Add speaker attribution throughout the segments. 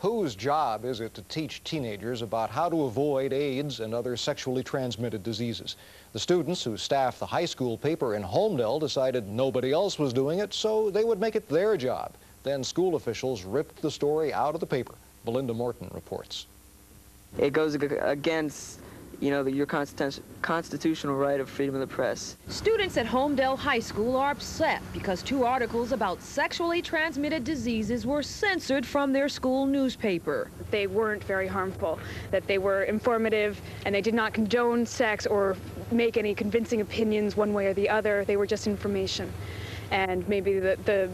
Speaker 1: Whose job is it to teach teenagers about how to avoid AIDS and other sexually transmitted diseases? The students who staff the high school paper in Holmdel decided nobody else was doing it, so they would make it their job. Then school officials ripped the story out of the paper. Belinda Morton reports.
Speaker 2: It goes against, your constitutional right of freedom of the press.
Speaker 3: Students at Holmdel High School are upset because 2 articles about sexually transmitted diseases were censored from their school newspaper.
Speaker 4: They weren't very harmful, that they were informative, and they did not condone sex or make any convincing opinions one way or the other. They were just information. And maybe the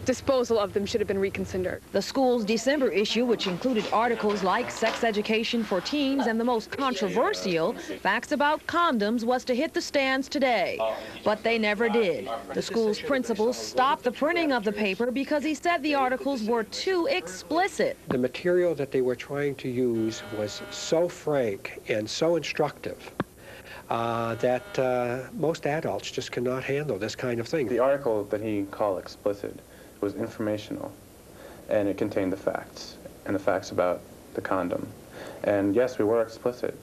Speaker 4: disposal of them should have been reconsidered.
Speaker 3: The school's December issue, which included articles like sex education for teens and the most controversial, facts about condoms, was to hit the stands today. But they never did. The school's principal stopped the printing of the paper because he said the articles were too explicit.
Speaker 5: The material that they were trying to use was so frank and so instructive that most adults just cannot handle this kind of thing.
Speaker 6: The article that he called explicit was informational, and it contained the facts, and the facts about the condom. And yes, we were explicit,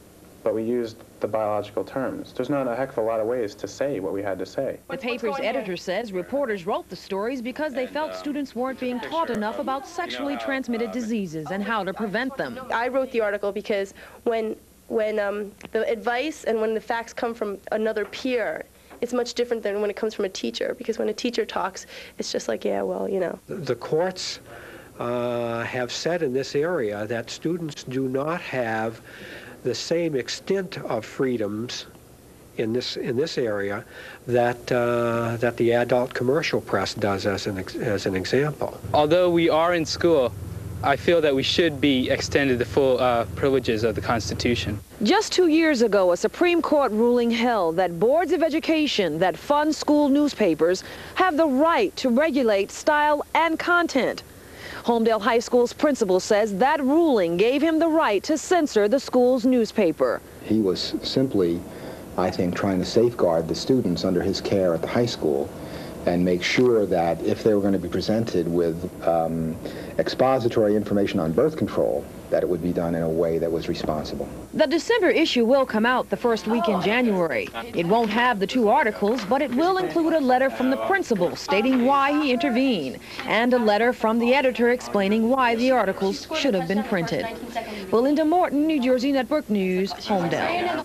Speaker 6: but we used the biological terms. There's not a heck of a lot of ways to say what we had to say.
Speaker 3: The paper's editor says reporters wrote the stories because they felt students weren't being taught enough about sexually transmitted diseases and how to prevent them.
Speaker 7: I wrote the article because when the advice and when the facts come from another peer, it's much different than when it comes from a teacher, because when a teacher talks, it's just like, yeah, well,
Speaker 5: The courts have said in this area that students do not have the same extent of freedoms in this area that the adult commercial press does, as an example.
Speaker 8: Although we are in school, I feel that we should be extended the full privileges of the Constitution.
Speaker 3: Just 2 years ago, a Supreme Court ruling held that boards of education that fund school newspapers have the right to regulate style and content. Holmdel High School's principal says that ruling gave him the right to censor the school's newspaper.
Speaker 9: He was simply, I think, trying to safeguard the students under his care at the high school and make sure that if they were going to be presented with expository information on birth control, that it would be done in a way that was responsible.
Speaker 3: The December issue will come out the first week in January. It won't have the 2 articles, but it will include a letter from the principal stating why he intervened, and a letter from the editor explaining why the articles should have been printed. Belinda Morton, New Jersey Network News, Holmdel.